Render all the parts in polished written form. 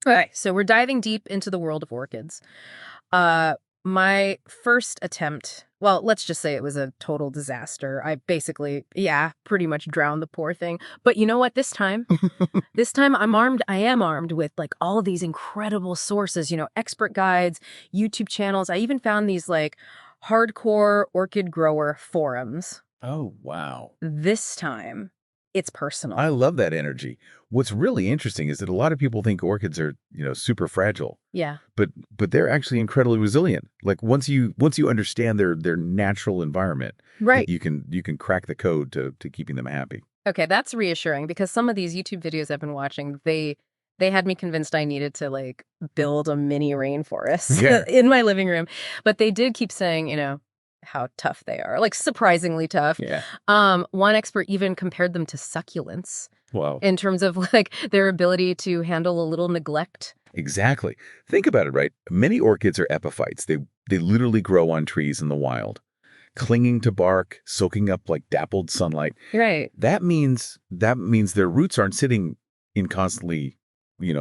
Okay, so we're diving deep into the world of orchids. My first attempt, well, let's just say it was a total disaster. I basically, yeah, pretty much drowned the poor thing. But you know what? This time I am armed with like all of these incredible sources, expert guides, YouTube channels. I even found these like hardcore orchid grower forums. Oh, wow. This time, it's I personal. love that energy. What's really interesting is that a lot of people think orchids are, super fragile, Yeah. but they're actually incredibly resilient. Like once you understand their natural environment, Right. you can crack the code to keeping them happy. Okay, that's reassuring because some of these YouTube videos I've been watching, they had me convinced I needed to like build a mini Yeah. rainforest in my living room. But they did keep saying, how tough they are, like surprisingly tough. Yeah. One expert even compared them to succulents Wow. in terms of like their ability to handle a little neglect. Exactly. Think about it, right? Many orchids are epiphytes. They literally grow on trees in the wild, clinging to bark, soaking up like dappled sunlight. Right. That means their roots aren't sitting in constantly,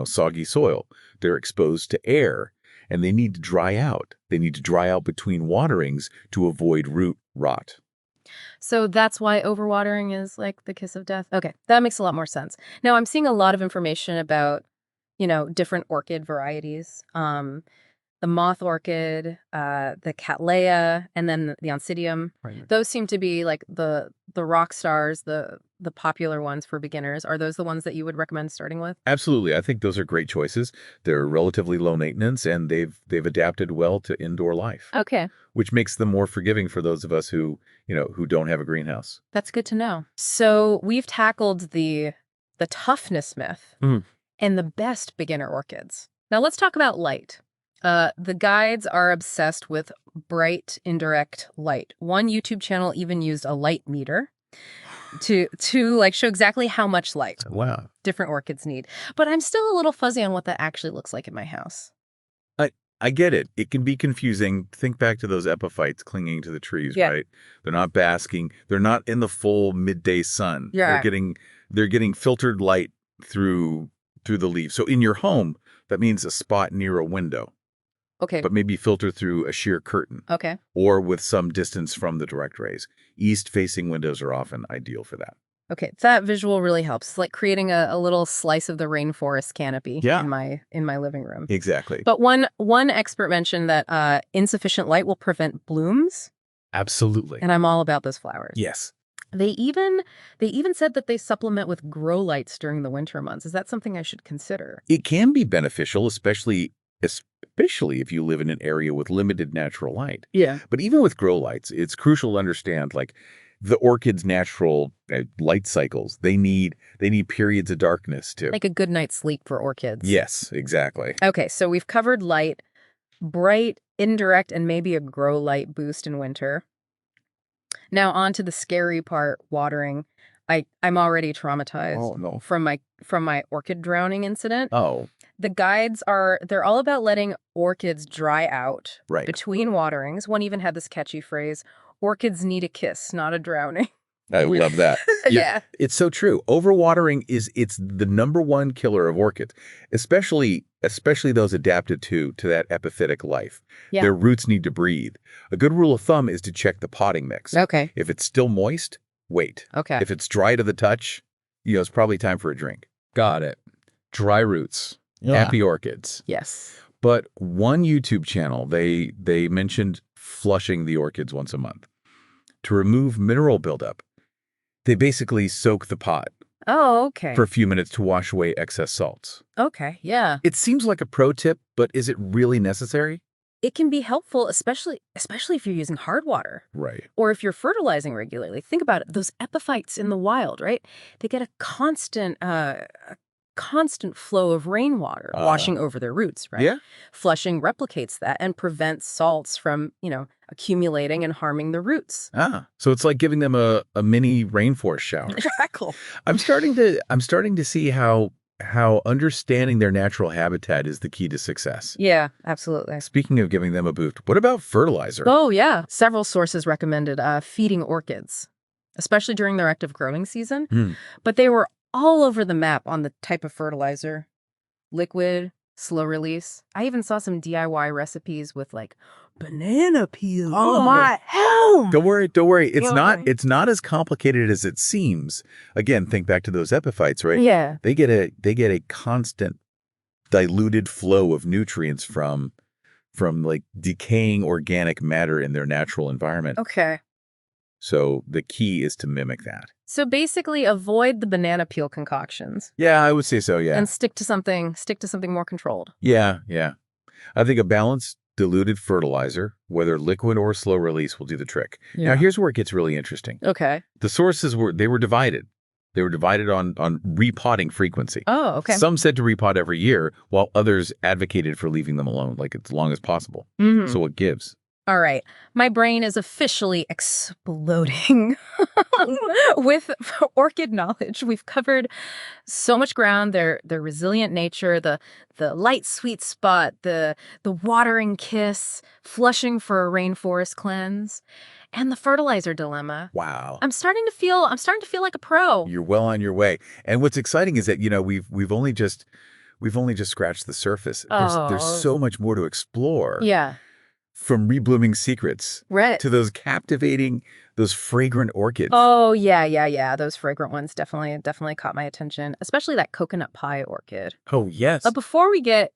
soggy soil. They're exposed to air and they need to dry out. They need to dry out between waterings to avoid root rot. So that's why overwatering is like the kiss of death. Okay, that makes a lot more sense. Now I'm seeing a lot of information about, different orchid varieties. The moth orchid, the cattleya, and then the oncidium. Right. Those seem to be like the rock stars, the popular ones for beginners. Are those the ones that you would recommend starting with? Absolutely. I think those are great choices. They're relatively low maintenance and they've adapted well to indoor life, Okay, which makes them more forgiving for those of us who don't have a greenhouse. that's good to know. So we've tackled the toughness myth Mm. and the best beginner orchids. Now let's talk about light. The guides are obsessed with bright indirect light. One YouTube channel even used a light meter to like show exactly how much light Wow. different orchids need. But I'm still a little fuzzy on what that actually looks like in my house. I I get it. It can be confusing. Think back to those epiphytes clinging to the trees, Yeah. right? They're not basking. They're not in the full midday sun. They're Yeah. getting filtered light through through the leaves. So in your home, that means a spot near a window, Okay. but maybe filtered through a sheer curtain Okay. or with some distance from the direct rays. East-facing windows are often ideal for that. Okay. That visual really helps. It's like creating a little slice of the rainforest canopy Yeah, in my living room. exactly. But one expert mentioned that insufficient light will prevent blooms, Absolutely. and I'm all about those flowers. Yes. They even they even said that they supplement with grow lights during the winter months. Is that something I should consider? It can be beneficial, especially if you live in an area with limited natural light. Yeah. But even with grow lights, it's crucial to understand like the orchid's natural light cycles. They need periods of darkness too. Like a good night's sleep for orchids. Yes, exactly. Okay, so we've covered light, bright, indirect, and maybe a grow light boost in winter. Now on to the scary part, watering. I'm already traumatized Oh no. from my orchid drowning incident. Oh, The guides they're all about letting orchids dry out right. between waterings. One even had this catchy phrase, orchids need a kiss, not a drowning. I love that. Yeah, Yeah. it's so true. Overwatering it's the number one killer of orchids, especially those adapted to that epiphytic life. Yeah. Their roots need to breathe. A good rule of thumb is to check the potting mix. Okay. If it's still moist, wait. Okay. If it's dry to the touch, it's probably time for a drink. Got it. Dry roots. Yeah. Happy orchids. Yes. But one YouTube channel, they mentioned flushing the orchids once a month to remove mineral buildup. They basically soak the pot Oh, okay. for a few minutes to wash away excess salts. Okay. Yeah. It seems like a pro tip, but is it really necessary? It can be helpful, especially if you're using hard water Right. or if you're fertilizing regularly. Think about it. Those epiphytes in the wild, right? They get a constant flow of rainwater washing over their roots, right? Yeah. Flushing replicates that and prevents salts from, accumulating and harming the roots. So it's like giving them a mini rainforest shower. Exactly. I'm starting to see how understanding their natural habitat is the key to success. Yeah, absolutely. Speaking of giving them a boost, what about fertilizer? Oh, yeah. Several sources recommended feeding orchids, especially during their active growing season. Hmm. But they were all over the map on the type of fertilizer, liquid, slow release. I even saw some DIY recipes with like banana peel. Oh, my hell! Don't worry, don't worry. It's Yeah. not as complicated as it seems. Again, think back to those epiphytes, right? Yeah. They get a constant diluted flow of nutrients from like decaying organic matter in their natural environment. Okay. So the key is to mimic that. So basically, avoid the banana peel concoctions Yeah, I would say so, yeah. and stick to something more controlled. Yeah, yeah. I think a balanced diluted fertilizer, whether liquid or slow release, will do the trick. Now, here's where it gets really interesting. Okay. The sources were divided. They were divided on repotting frequency. Oh, okay. Some said to repot every year, while others advocated for leaving them alone, like as long as possible. Mhm. So what gives? All right. My brain is officially exploding with orchid knowledge. We've covered so much ground, their resilient nature, the light sweet spot, the watering kiss, flushing for a rainforest cleanse, and the fertilizer dilemma. Wow. I'm starting to feel like a pro. You're well on your way. And what's exciting is that, we've only just scratched the surface. There's Oh. so much more to explore. Yeah. From reblooming secrets Right. to those captivating, those fragrant orchids. Oh, yeah. Those fragrant ones definitely caught my attention, especially that coconut pie orchid. Oh, yes. But before we get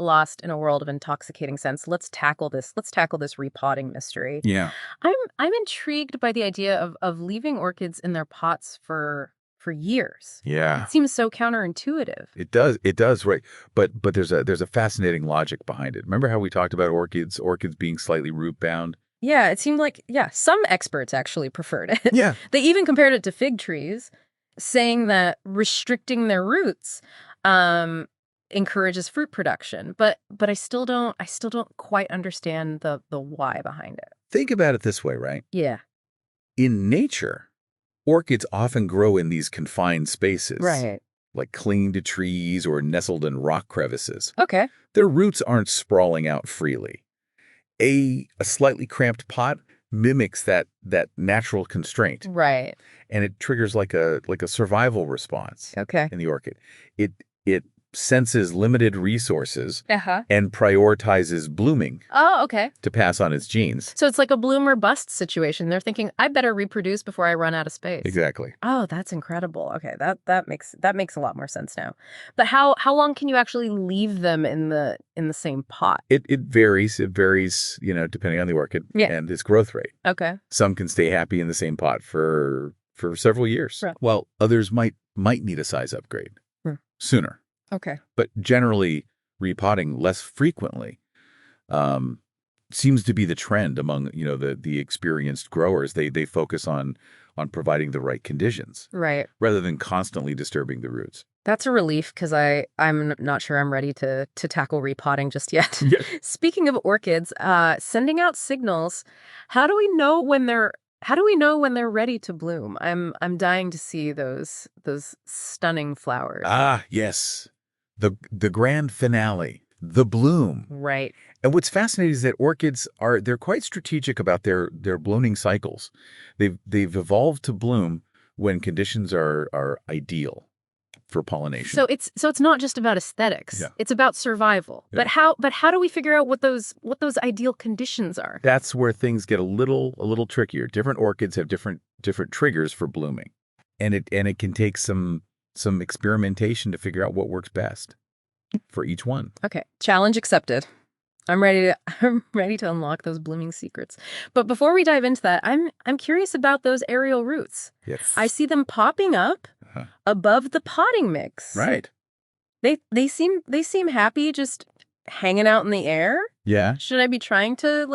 lost in a world of intoxicating scents, let's tackle this repotting mystery. Yeah. I'm intrigued by the idea of leaving orchids in their pots for years. Yeah. It seems so counterintuitive. It does, right. But there's a fascinating logic behind it. Remember how we talked about orchids being slightly root bound? Yeah, it seemed like some experts actually preferred it. Yeah. They even compared it to fig trees, saying that restricting their roots encourages fruit production. But I still don't quite understand the why behind it. Think about it this way, right? Yeah. In nature, orchids often grow in these confined spaces. Right. Like clinging to trees or nestled in rock crevices. Okay. Their roots aren't sprawling out freely. A slightly cramped pot mimics that natural constraint. Right. And it triggers like a survival response Okay. in the orchid. It senses limited resources Uh-huh. and prioritizes blooming Oh, okay. to pass on its genes. So it's like a bloom or bust situation. They're thinking, I better reproduce before I run out of space. Exactly. Oh, that's incredible. Okay, that makes a lot more sense now. But how long can you actually leave them in the same pot? It varies. It varies, depending on the orchid and its growth rate. Okay. Some can stay happy in the same pot for several years, Right. while others might need a size upgrade sooner. Okay. But generally, repotting less frequently seems to be the trend among the experienced growers. They focus on providing the right conditions, Right. rather than constantly disturbing the roots. That's a relief because I'm not sure I'm ready to tackle repotting just yet. Yeah. Speaking of orchids, sending out signals, how do we know when they're ready to bloom? I'm dying to see those stunning flowers. Ah, yes, the grand finale, the bloom. Right. And what's fascinating is that orchids they're quite strategic about their blooming cycles. They've evolved to bloom when conditions are ideal for pollination. So it's not just about aesthetics. Yeah. It's about survival. Yeah. But how do we figure out what those ideal conditions are? That's where things get a little trickier. Different orchids have different triggers for blooming. And it can take some experimentation to figure out what works best for each one. Okay. Challenge accepted. I'm ready to unlock those blooming secrets. But before we dive into that, I'm curious about those aerial roots. Yes. I see them popping up above the potting mix. Right. They seem happy just hanging out in the air. Yeah. Should I be trying to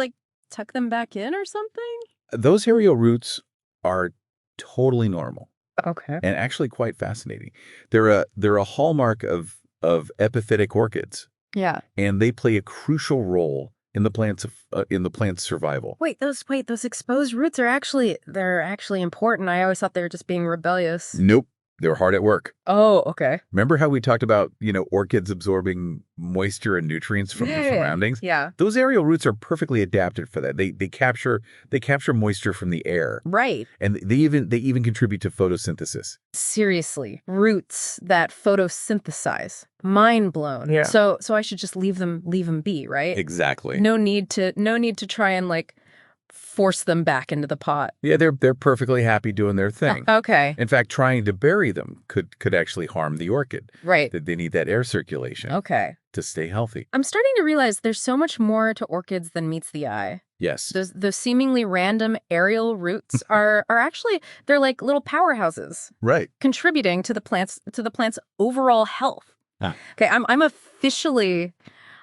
tuck them back in or something? Those aerial roots are totally normal Okay. and actually quite fascinating. They're a hallmark of epiphytic orchids. Yeah. And they play a crucial role in the plant's survival. Wait, those exposed roots they're actually important. I always thought they were just being rebellious. Nope. They're hard at work. Oh, okay. Remember how we talked about, orchids absorbing moisture and nutrients from the surroundings? Yeah. Those aerial roots are perfectly adapted for that. They capture moisture from the air. Right. And they even contribute to photosynthesis. Seriously, roots that photosynthesize. Mind blown. Yeah. So I should just leave them be, right? Exactly. No need to try and like force them back into the pot. Yeah, they're perfectly happy doing their thing. Okay. In fact, trying to bury them could actually harm the orchid. Right. They need that air circulation Okay. to stay healthy. I'm starting to realize there's so much more to orchids than meets the eye. Yes. Those seemingly random aerial roots are actually, they're like little powerhouses Right. contributing to the plant's overall health. Ah. Okay, I'm officially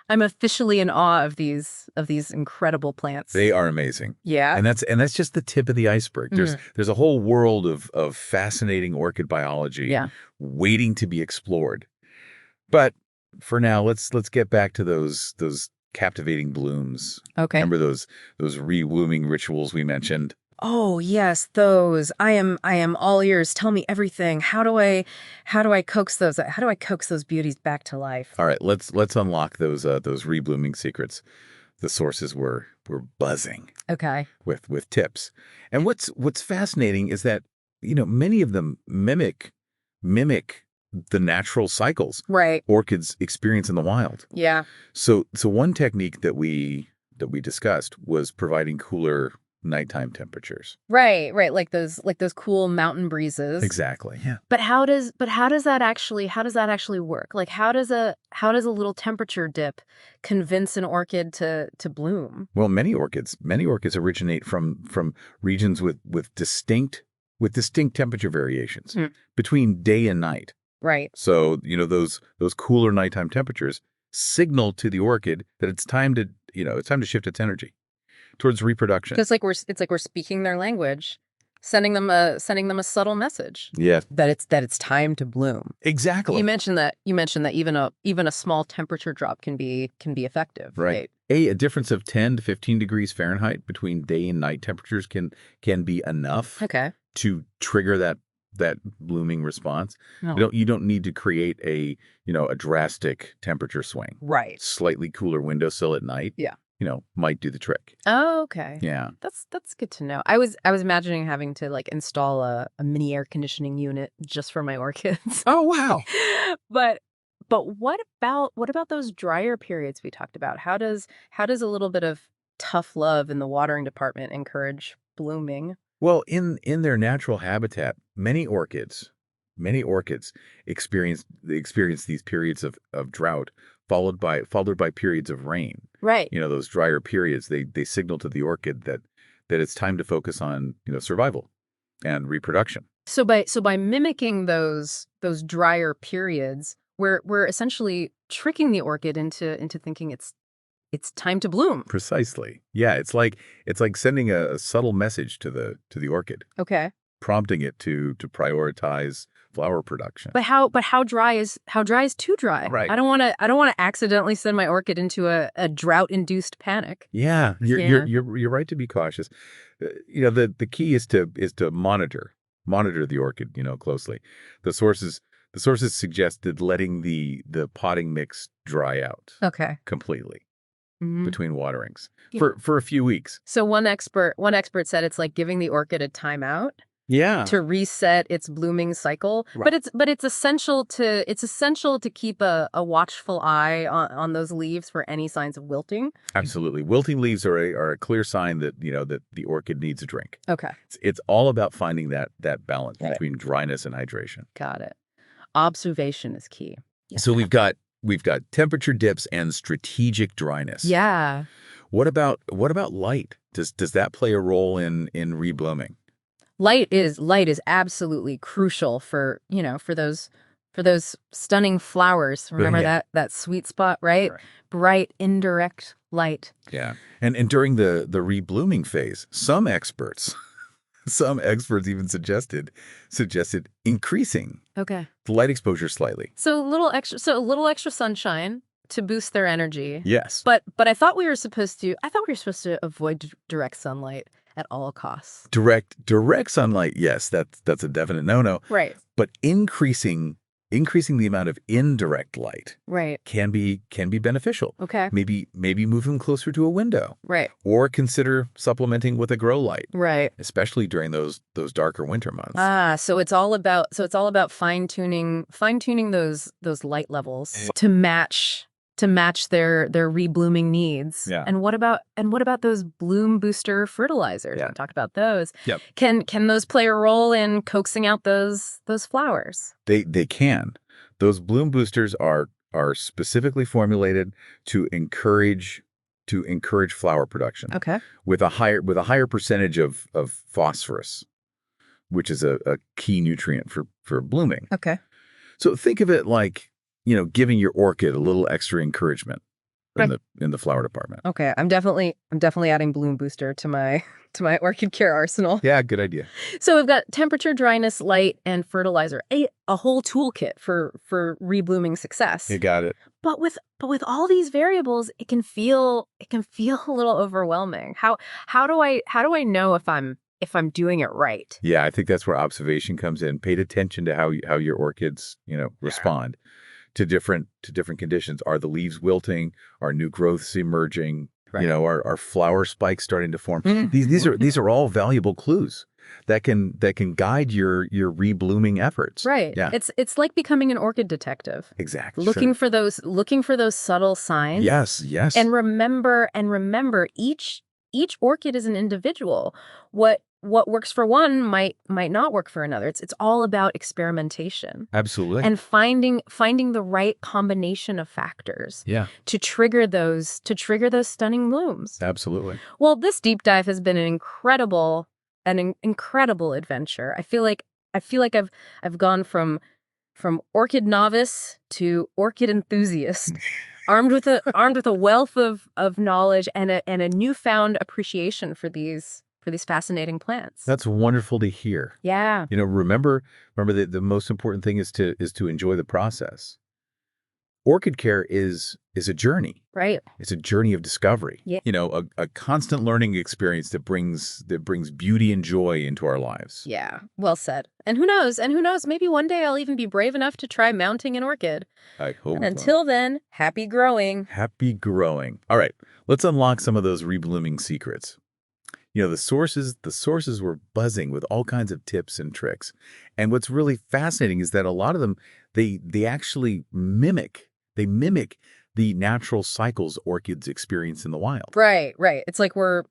in awe of these incredible plants. They are amazing. Yeah. And that's just the tip of the iceberg. There's a whole world of fascinating orchid biology waiting to be explored. But for now, let's get back to those captivating blooms. Okay. Remember those reblooming rituals we mentioned? Oh, yes, those. I am all ears. Tell me everything. How do I coax those? How do I coax those beauties back to life? All right, let's unlock those reblooming secrets. The sources were buzzing. Okay. With tips. And what's fascinating is that, many of them mimic the natural cycles Right. orchids experience in the wild. Yeah. So one technique that we discussed was providing cooler nighttime temperatures. Right. Like those cool mountain breezes. Exactly. Yeah. But how does that actually work? Like how does a little temperature dip convince an orchid to bloom? Well, many orchids originate from regions with distinct temperature variations between day and night. Right. So, those cooler nighttime temperatures signal to the orchid that it's time to shift its energy towards reproduction. It's like we're speaking their language, sending them a subtle message. Yeah. That it's time to bloom. Exactly. You mentioned that even a small temperature drop can be effective. Right. A difference of 10 to 15 degrees Fahrenheit between day and night temperatures can be enough to trigger that blooming response. No. You don't need to create a drastic temperature swing. Right. Slightly cooler windowsill at night. Yeah. Might do the trick. Oh, okay. Yeah. That's good to know. I was imagining having to like install a mini air conditioning unit just for my orchids. Oh, wow. But what about those drier periods we talked about? How does a little bit of tough love in the watering department encourage blooming? Well, in their natural habitat, many orchids experience these periods of drought followed by periods of rain. Right. Those drier periods, they signal to the orchid that it's time to focus on, survival and reproduction. So by mimicking those drier periods, we're essentially tricking the orchid into thinking it's time to bloom. Precisely. Yeah, it's like sending a subtle message to the orchid, Okay. prompting it to prioritize flower production. But how dry is too dry? Right. I don't want to accidentally send my orchid into a drought-induced panic. Yeah, you're right to be cautious. The key is to monitor the orchid, closely. The sources suggested letting the potting mix dry out completely between waterings for a few weeks. So one expert said it's like giving the orchid a timeout. Yeah. To reset its blooming cycle. Right. But it's essential to keep a watchful eye on those leaves for any signs of wilting. Absolutely. Wilting leaves are a clear sign that that the orchid needs a drink. Okay. It's all about finding that balance between dryness and hydration. Got it. Observation is key. Yeah. So we've got temperature dips and strategic dryness. Yeah. What about light? Does that play a role in reblooming? Light is absolutely crucial for those stunning flowers. Remember that sweet spot, right? Bright indirect light. Yeah. And during the reblooming phase, some experts even suggested increasing the light exposure slightly. So a little extra sunshine to boost their energy. Yes. But I thought we were supposed to avoid direct sunlight. at all costs. Direct sunlight, yes, that's a definite no-no. Right. But increasing the amount of indirect light Right. can be beneficial. Okay. Maybe move them closer to a window, Right. or consider supplementing with a grow light, Right. especially during those darker winter months. So it's all about fine-tuning those light levels to match their reblooming needs. Yeah. And what about those bloom booster fertilizers? Yeah. We talked about those. Yep. Can those play a role in coaxing out those flowers? They can. Those bloom boosters are specifically formulated to encourage flower production. Okay. With a higher percentage of phosphorus, which is a key nutrient for blooming. Okay. So think of it like, giving your orchid a little extra encouragement in the flower department. Okay. I'm definitely adding bloom booster to my orchid care arsenal. Yeah, good idea. So we've got temperature, dryness, light, and fertilizer. A whole toolkit for reblooming success. You got it. But with all these variables, it can feel a little overwhelming. How do I know if I'm doing it right? Yeah, I think that's where observation comes in. Pay attention to how your orchids, respond to different conditions. Are the leaves wilting? Are new growths emerging? Right. Are flower spikes starting to form? Mm. These are all valuable clues that can guide your reblooming efforts. Right. Yeah. It's like becoming an orchid detective. Exactly. Looking for those subtle signs. Yes. And remember each orchid is an individual. What works for one might not work for another. It's all about experimentation. Absolutely. And finding the right combination of factors. Yeah. To trigger those stunning blooms. Absolutely. Well, this deep dive has been an incredible adventure. I feel like I've gone from orchid novice to orchid enthusiast, armed with a wealth of knowledge and a newfound appreciation for these fascinating plants. That's wonderful to hear. Yeah. Remember that the most important thing is to enjoy the process. Orchid care is a journey. Right. It's a journey of discovery. Yeah. A constant learning experience that brings beauty and joy into our lives. Yeah. Well said. And who knows? Maybe one day I'll even be brave enough to try mounting an orchid. I hope. And until then, happy growing. Happy growing. All right. Let's unlock some of those reblooming secrets. The sources were buzzing with all kinds of tips and tricks. And what's really fascinating is that a lot of them, they actually mimic the natural cycles orchids experience in the wild. Right. It's like we're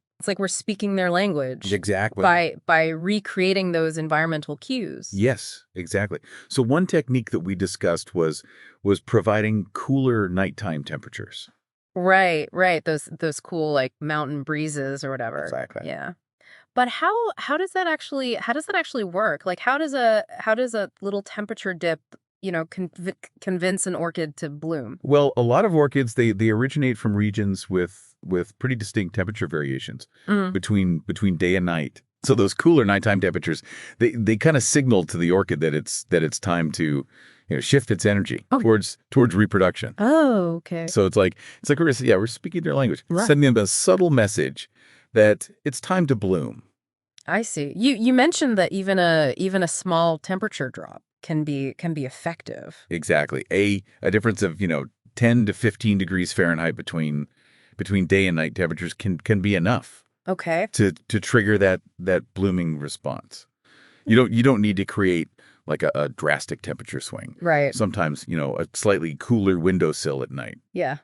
speaking their language. Exactly. By recreating those environmental cues. Yes, exactly. So one technique that we discussed was providing cooler nighttime temperatures. Right. Those cool like mountain breezes or whatever. Exactly. Yeah. But how does that actually work? Like how does a little temperature dip, convince an orchid to bloom? Well, a lot of orchids they originate from regions with pretty distinct temperature variations between day and night. So those cooler nighttime temperatures, they kind of signal to the orchid that it's time to shift its energy towards reproduction. Oh, okay. So it's like we're speaking their language, Right. sending them a subtle message that it's time to bloom. I see. You mentioned that even a small temperature drop can be effective. Exactly. A difference of 10 to 15 degrees Fahrenheit between day and night temperatures can be enough. Okay. To trigger that blooming response. You don't need to create like a drastic temperature swing. Right. Sometimes, a slightly cooler windowsill at night. Yeah.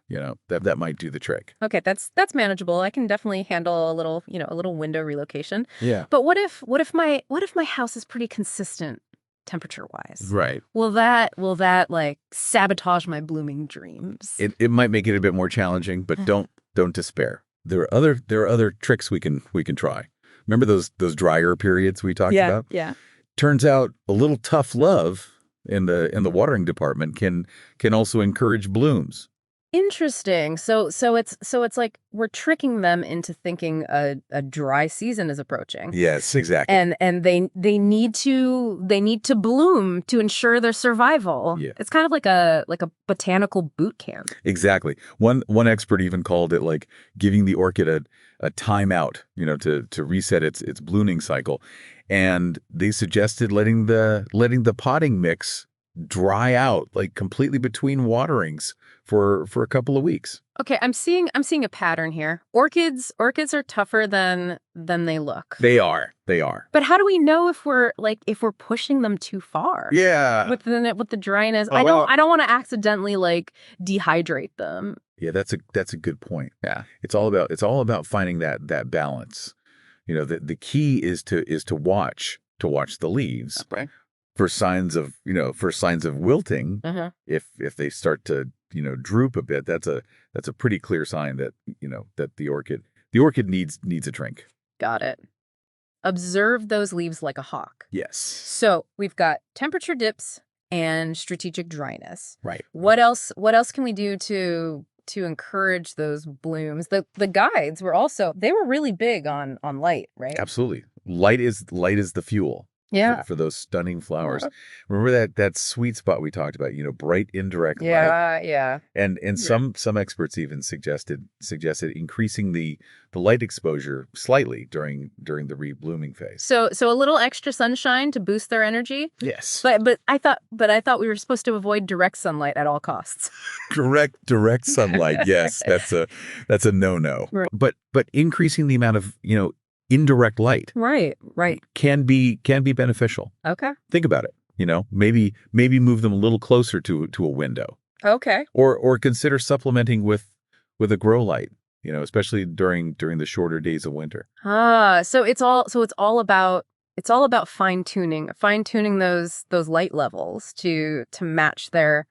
That might do the trick. Okay, that's manageable. I can definitely handle a little window relocation. Yeah. But what if my house is pretty consistent temperature-wise? Right. Will that like sabotage my blooming dreams? It might make it a bit more challenging, but don't despair. There are other tricks we can try. Remember those drier periods we talked about? Yeah. Turns out a little tough love in the watering department can also encourage blooms. Interesting. So it's like we're tricking them into thinking a dry season is approaching. Yes, exactly. And they need to bloom to ensure their survival. Yeah. It's kind of like a botanical boot camp. Exactly. One expert even called it like giving the orchid a timeout, to reset its blooming cycle. And they suggested letting the potting mix dry out like completely between waterings for a couple of weeks. Okay, I'm seeing a pattern here. Orchids are tougher than they look. They are. They are. But how do we know if we're pushing them too far? Yeah. With the dryness. Oh, I well. don't want to accidentally dehydrate them. Yeah, that's a good point. Yeah. It's all about finding that balance. The key is to watch the leaves Right. for signs of wilting. Uh-huh. If they start to droop a bit, that's a pretty clear sign that that the orchid needs a drink. Got it. Observe those leaves like a hawk. Yes. So we've got temperature dips and strategic dryness. Right. What else can we do to encourage those blooms? The guides were really big on light, right? Absolutely. Light is the fuel. Yeah. For those stunning flowers. Remember that sweet spot we talked about, bright indirect light. Yeah. And some experts even suggested increasing the light exposure slightly during the reblooming phase. So a little extra sunshine to boost their energy. Yes. But I thought we were supposed to avoid direct sunlight at all costs. direct sunlight. Yes, that's a no-no. Right. But increasing the amount of, indirect light Right. can be beneficial. Okay. Think about it. Maybe move them a little closer to a window. Okay. Or consider supplementing with a grow light, especially during the shorter days of winter. So it's all about fine-tuning those light levels to match their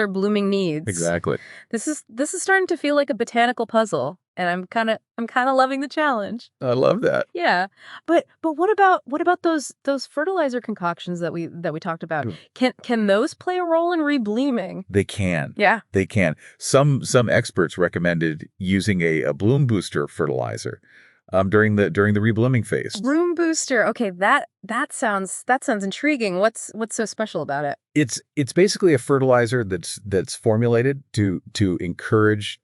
blooming needs. Exactly. This is starting to feel like a botanical puzzle, and I'm kind of loving the challenge. I love that. Yeah. But what about those fertilizer concoctions that we talked about? Can those play a role in reblooming? They can. Yeah. They can. Some experts recommended using a bloom booster fertilizer during the reblooming phase. Bloom booster. Okay, that sounds intriguing. What's so special about it? It's basically a fertilizer that's formulated to encourage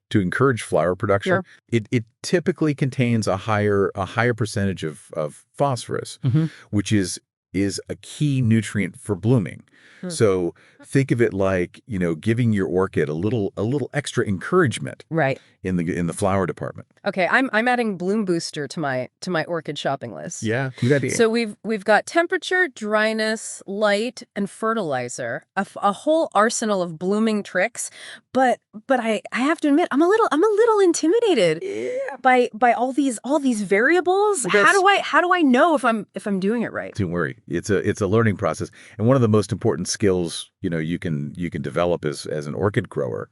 flower production. Sure. It typically contains a higher percentage of phosphorus, which is a key nutrient for blooming. So think of it like, giving your orchid a little extra encouragement. Right. In the flower department. Okay, I'm adding bloom booster to my orchid shopping list. Yeah. You got So we've got temperature, dryness, light, and fertilizer. A whole arsenal of blooming tricks. But I have to admit, I'm a little intimidated by all these variables. How do I know if I'm doing it right? Don't worry. It's a learning process. And one of the most important skills, you can develop as an orchid grower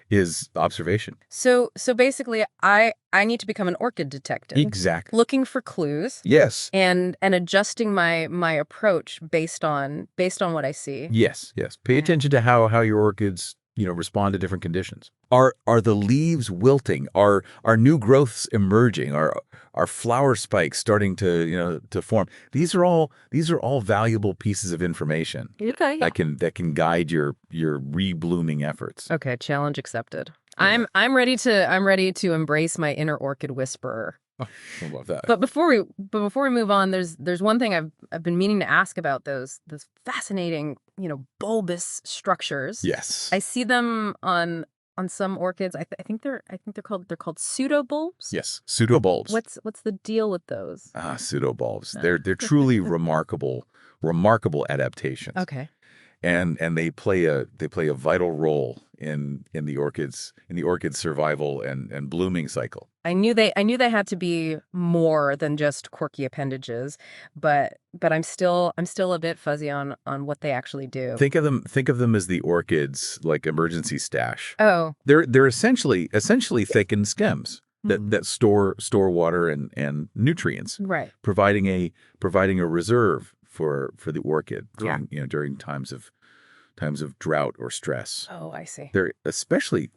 is observation. So basically, I need to become an orchid detective. Exactly. Looking for clues. Yes. And adjusting my approach based on what I see. Yes. Pay attention to how your orchids, respond to different conditions. Are the leaves wilting? Are new growths emerging? Are flower spikes starting to form? These are all valuable pieces of information. Okay. That can guide your reblooming efforts. Okay, challenge accepted. Yeah. I'm ready to embrace my inner orchid whisperer. Oh, I love that. But before we move on, there's one thing I've been meaning to ask about those fascinating, bulbous structures. Yes. I see them on some orchids. I think they're called pseudobulbs. Yes, pseudobulbs. What's the deal with those? Pseudobulbs. No. They're truly remarkable adaptations. Okay. And they play a vital role in the orchid's survival and blooming cycle. I knew they had to be more than just quirky appendages, but I'm still a bit fuzzy on what they actually do. Think of them as the orchid's like emergency stash. Oh. They're essentially thickened stems that store water and nutrients. Right. Providing a reserve for the orchid during times drought or stress. Oh, I see. They're especially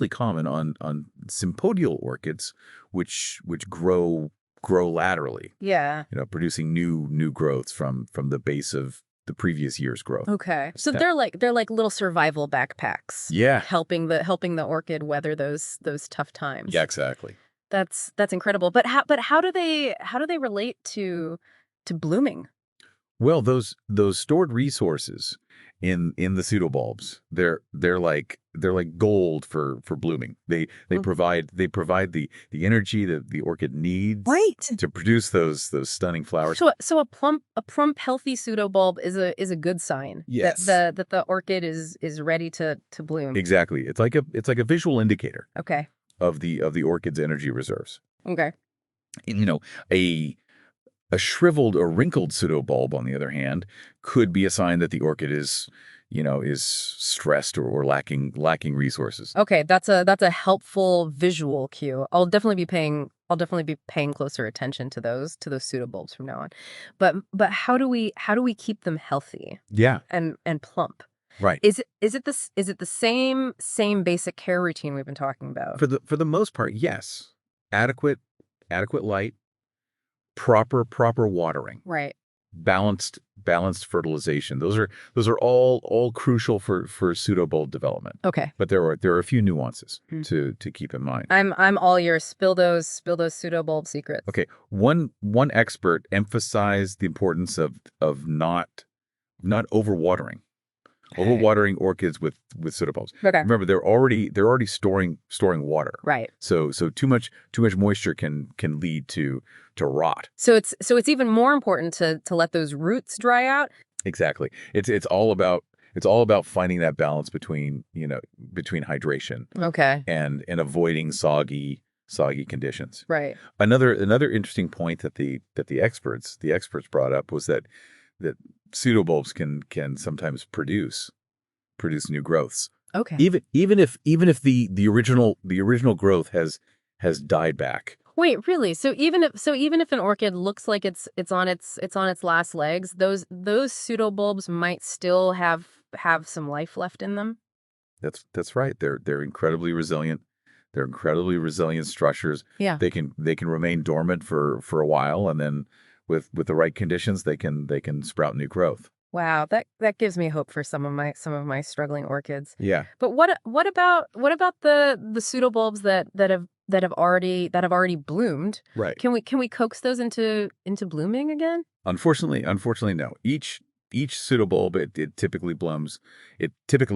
common on sympodial orchids, which grow laterally, Yeah. producing new growths from the base of the previous year's growth. Okay. So Yeah. they're like little survival backpacks. Yeah. Helping the orchid weather those tough times. Yeah, exactly. That's incredible. But how do they relate to blooming? Well, those stored resources in the pseudobulbs, they're like gold for blooming. They Mm. provide the energy that the orchid needs Right. to produce those stunning flowers. So a plump healthy pseudobulb is a good sign Yes. that the orchid is ready to bloom. Exactly. It's like a visual indicator Okay. of the orchid's energy reserves. Okay. And, a shriveled or wrinkled pseudobulb, on the other hand, could be a sign that the orchid is stressed or lacking resources. Okay, that's a helpful visual cue. I'll definitely be paying closer attention to those pseudobulbs from now on. But how do we keep them healthy Yeah, and plump? right. Is it the same basic care routine we've been talking about? For the most part, yes. Adequate light, proper watering, Right. balanced fertilization. Those are all crucial for pseudobulb development. Okay. But there are a few nuances Hmm. to keep in mind. I'm all yours. Spill those pseudobulb secrets. Okay, one expert emphasized the importance of not overwatering. Overwatering orchids with pseudobulbs. Okay. Remember, they're already storing water. Right. So too much moisture can lead to rot. So it's even more important to let those roots dry out. Exactly. It's all about finding that balance between hydration Okay. and avoiding soggy conditions. Right. Another interesting point that the experts brought up was that pseudobulbs can sometimes produce new growths. Okay. Even if the original growth has died back. Wait, really? So even if an orchid looks like it's on its last legs, those pseudobulbs might still have some life left in them? That's right. They're incredibly resilient. They're incredibly resilient structures. Yeah. They can remain dormant for a while, and then with the right conditions, they can sprout new growth. Wow, that gives me hope for some of my struggling orchids. Yeah. But what about the pseudobulbs that have already bloomed? Right. Can we coax those into blooming again? Unfortunately, no. Each pseudobulb it typically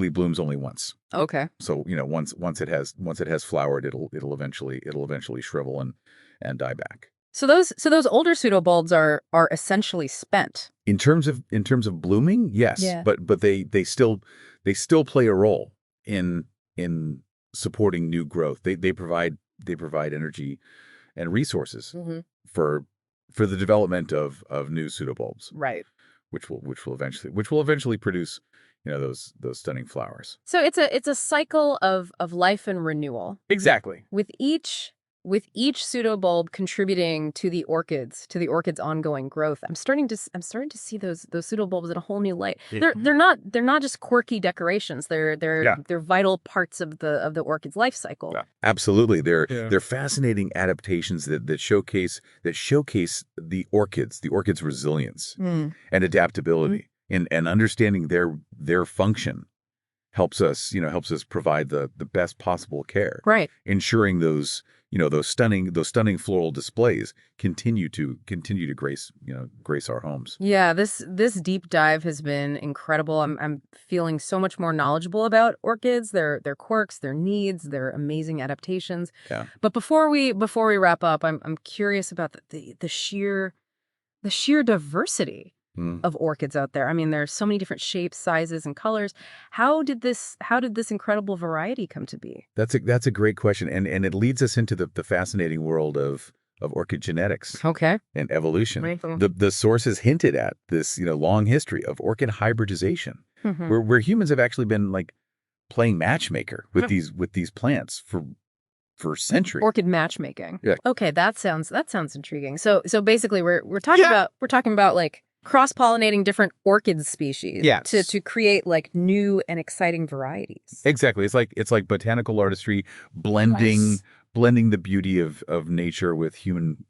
blooms only once. Okay. So once it has flowered, it'll eventually shrivel and die back. So those older pseudobulbs are essentially spent. In terms of blooming, yes. Yeah. But they still play a role in supporting new growth. They provide energy and resources Mm-hmm. for the development of new pseudobulbs, Right. which will eventually produce those stunning flowers. So it's a cycle of life and renewal, Exactly. with each pseudobulb contributing to the orchid's ongoing growth. I'm starting to see those pseudobulbs in a whole new light. Yeah. They're not just quirky decorations. They're vital parts of the orchid's life cycle. Yeah. Absolutely. They're fascinating adaptations that showcase the orchid's resilience Mm. and adaptability, and understanding their function helps us provide the best possible care. Right. Ensuring those stunning floral displays continue to grace our homes. Yeah, this deep dive has been incredible. I'm feeling so much more knowledgeable about orchids, their quirks, their needs, their amazing adaptations. Yeah. But before we wrap up, I'm curious about the sheer diversity of orchids out there. I mean, there's so many different shapes, sizes, and colors. How did this incredible variety come to be? That's a great question, and it leads us into the fascinating world of orchid genetics Okay. and evolution. Right. The sources hinted at this long history of orchid hybridization, Mhm. where humans have actually been like playing matchmaker with these plants for centuries. Orchid matchmaking. Yeah. Okay, that sounds intriguing. So basically we're talking about like cross-pollinating different orchid species Yes. to create like new and exciting varieties. Exactly. It's like botanical artistry blending Nice. blending the beauty of nature with human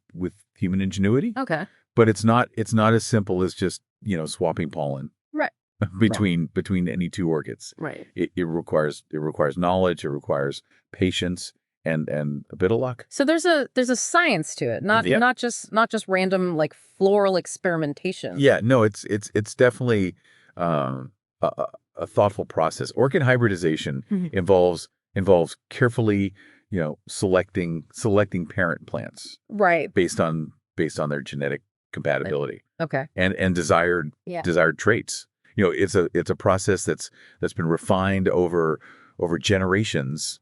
ingenuity. Okay. But it's not as simple as just, swapping pollen Right. between any two orchids. Right. It requires knowledge, it requires patience and a bit of luck. So there's a science to it, Yep. not just random like floral experimentation. Yeah, no, it's definitely a thoughtful process. Orchid hybridization Mhm. involves carefully, selecting parent plants Right. based on their genetic compatibility Okay. and desired Yeah. traits. It's a process that's been refined over generations,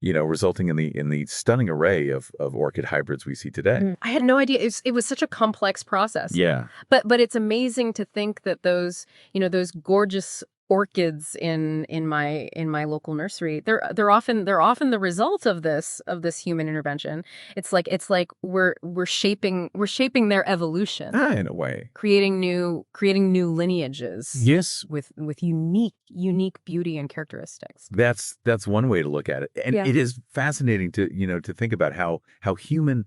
resulting in the stunning array of orchid hybrids we see today. I had no idea it was such a complex process. Yeah. But it's amazing to think that those gorgeous orchids in my local nursery, they're often the result of this human intervention. It's like we're shaping their evolution, In a way. creating new lineages. Yes. With unique beauty and characteristics. That's one way to look at it. And Yeah. it is fascinating to to think about how human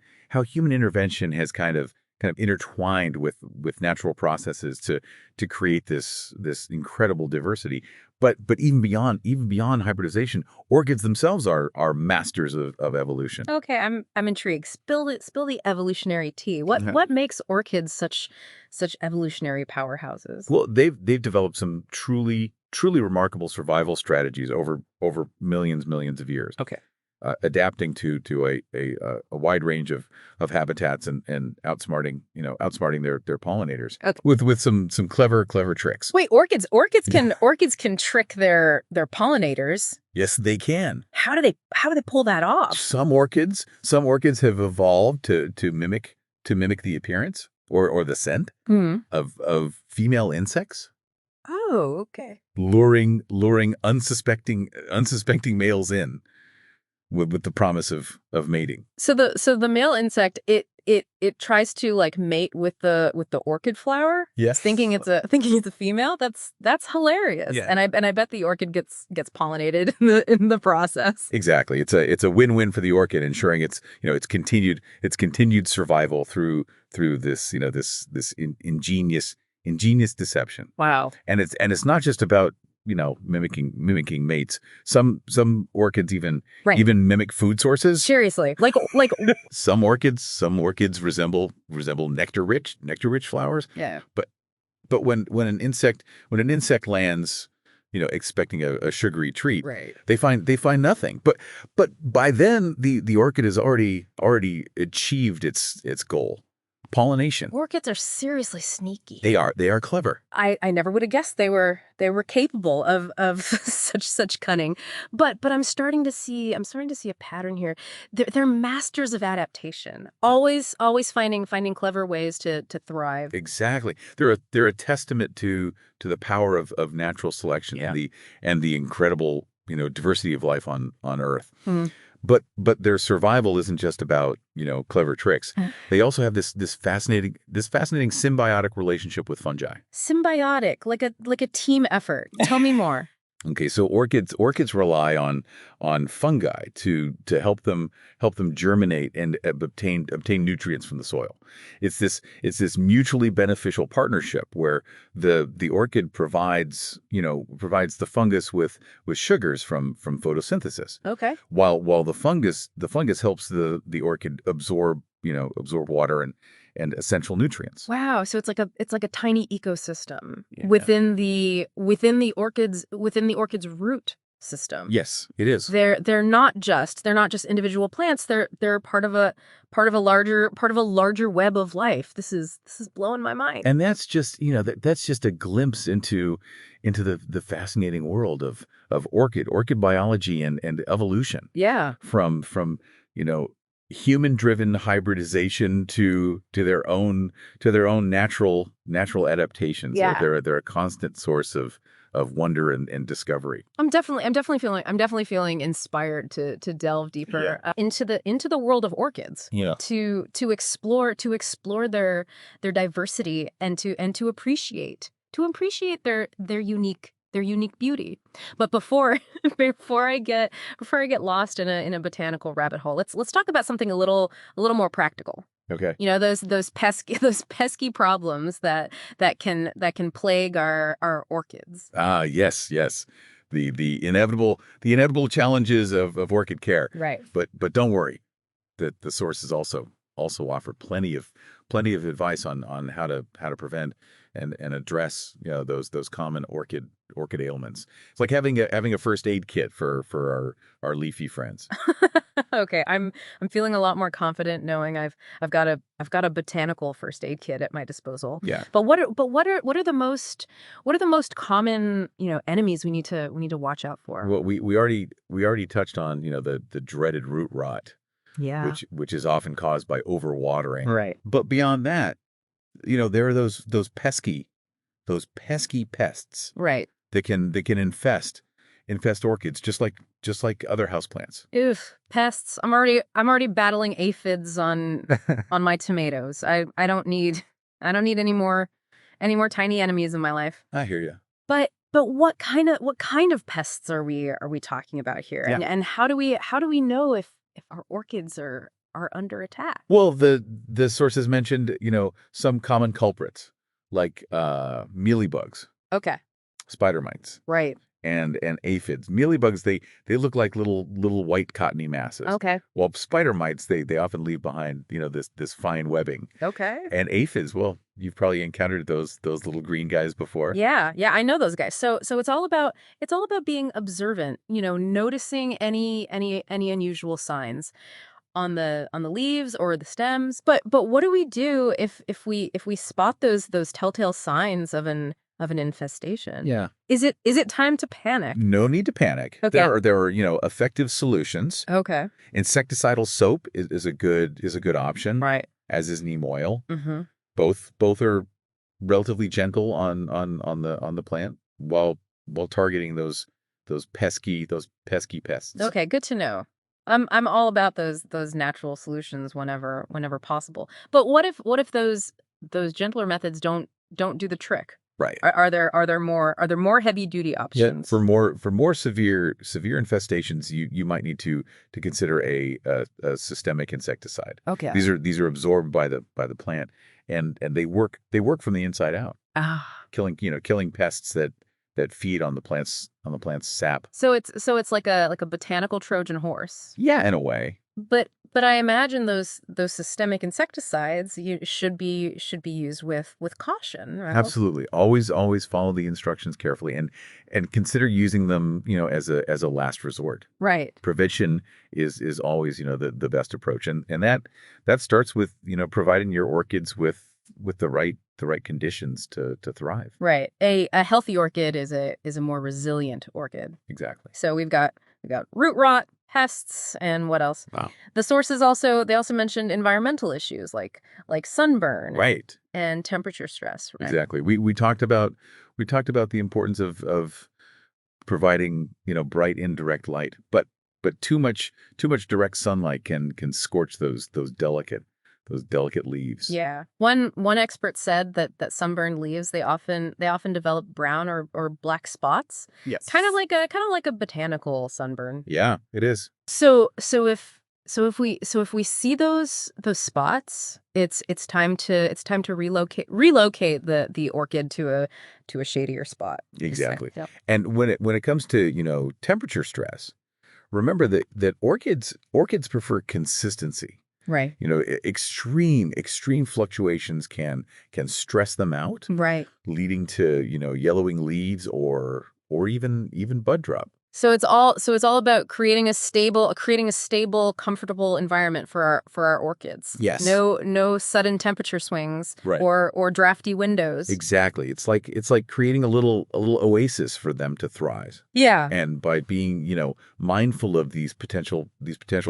intervention has kind of intertwined with natural processes to create this incredible diversity. But even beyond hybridization, orchids themselves are masters of evolution. Okay, I'm intrigued. Spill the evolutionary tea. What makes orchids such evolutionary powerhouses? Well, they've developed some truly remarkable survival strategies over millions of years. Okay. Adapting to a wide range of habitats and outsmarting their pollinators. Okay. With some clever tricks. Wait, orchids can trick their pollinators. Yes, they can. How do they pull that off? Some orchids have evolved to mimic the appearance or the scent of female insects, Oh, okay. luring unsuspecting males in with the promise of mating. So the male insect it tries to like mate with the orchid flower. Yes. Thinking it's a female. That's hilarious. Yeah. And I bet the orchid gets pollinated in the process. Exactly. It's a win-win for the orchid, ensuring its continued survival through this this ingenious deception. Wow. And it's not just about mimicking mates. Some orchids even mimic food sources. Seriously, like Some orchids resemble nectar-rich flowers. yeah. But when an insect lands, expecting a sugary treat, Right. they find nothing. But by then the orchid has already achieved its goal. Pollination. Orchids are seriously sneaky. They are clever. I never would have guessed they were capable of such cunning. But I'm starting to see a pattern here. They're masters of adaptation. Always finding clever ways to thrive. Exactly. They're a testament to the power of natural selection. Yeah. and the incredible, diversity of life on Earth. Hmm. But their survival isn't just about, clever tricks. They also have this fascinating symbiotic relationship with fungi. Symbiotic, like a team effort. Tell me more. Okay, so orchids rely on fungi to help them germinate and obtain nutrients from the soil. It's this mutually beneficial partnership where the orchid provides the fungus with sugars from photosynthesis, Okay. while the fungus helps the orchid absorb water and essential nutrients. Wow, so it's like a tiny ecosystem Yeah. within the orchid's root system. Yes, it is. They're not just individual plants. They're part of a larger web of life. This is blowing my mind. And that's just that's just a glimpse into the fascinating world of orchid biology and evolution. Yeah. From human-driven hybridization to their own natural adaptations. Yeah. They're a constant source of of wonder and discovery. I'm definitely feeling inspired to delve deeper into the world of orchids. Yeah. To explore their diversity and to appreciate their unique beauty. But before before I get lost in a botanical rabbit hole, let's talk about something a little more practical. Okay. You know, those pesky problems that can plague our orchids. Ah, yes, yes. The inevitable challenges of orchid care. Right. But don't worry. The sources also offer plenty of advice on how to prevent and address those common orchid ailments. It's like having a first aid kit for our leafy friends. Okay, I'm feeling a lot more confident knowing I've got a botanical first aid kit at my disposal. Yeah. But what are the most common, enemies we need to watch out for? Well, we already touched on the dreaded root rot, Yeah. which is often caused by overwatering. Right. But beyond that, there are those pesky pests Right. that can infest orchids just like other houseplants. Oof, pests. I'm already battling aphids on my tomatoes. I don't need any more tiny enemies in my life. I hear you. But what kind of pests are we talking about here? Yeah. And how do we know if our orchids are under attack? Well, the sources mentioned, some common culprits like mealybugs, Okay. spider mites, Right. and aphids. Mealybugs, they look like little white cottony masses. Okay. While spider mites, they often leave behind, this fine webbing. Okay. And aphids, well, you've probably encountered those little green guys before. Yeah, I know those guys. So it's all about being observant, noticing any unusual signs on the leaves or the stems. But what do we do if we spot those telltale signs of an infestation? Yeah. Is it time to panic? No need to panic. Okay. There are effective solutions. Okay. Insecticidal soap is a good option. Right. As is neem oil. Mm-hmm. Both are relatively gentle on the plant while targeting those pesky pests. Okay, good to know. I'm all about those natural solutions whenever possible. But what if those gentler methods don't do the trick? Right. Are there more heavy duty options? For more severe infestations, you might need to consider a systemic insecticide. Okay. These are absorbed by the plant, and they work from the inside out, killing pests that feed on the plant's sap. So it's like a botanical Trojan horse. Yeah, in a way. But I imagine those systemic insecticides should be used with caution, right? Absolutely. Always follow the instructions carefully and consider using them, as a last resort. Right. Prevention is always, the best approach. And that starts with, providing your orchids with the right conditions to thrive. Right. A healthy orchid is a more resilient orchid. Exactly. So we've got root rot, pests, and what else? Wow. The sources also mentioned environmental issues like sunburn, Right. and temperature stress. Right? Exactly. We talked about the importance of providing, bright indirect light, but too much direct sunlight can scorch those delicate leaves. Yeah. One expert said that sunburned leaves they often develop brown or black spots. Yes. Kind of like a botanical sunburn. Yeah, it is. So if we see those spots, it's time to relocate the orchid to a shadier spot. Exactly. Yep. And when it comes to, temperature stress, remember that orchids prefer consistency. Right. Extreme fluctuations can stress them out, Right. leading to, yellowing leaves or even bud drop. So it's all about creating a stable, comfortable environment for our orchids. Yes. No sudden temperature swings, Right. or drafty windows. Exactly. It's like creating a little oasis for them to thrive. Yeah. And by being, mindful of these potential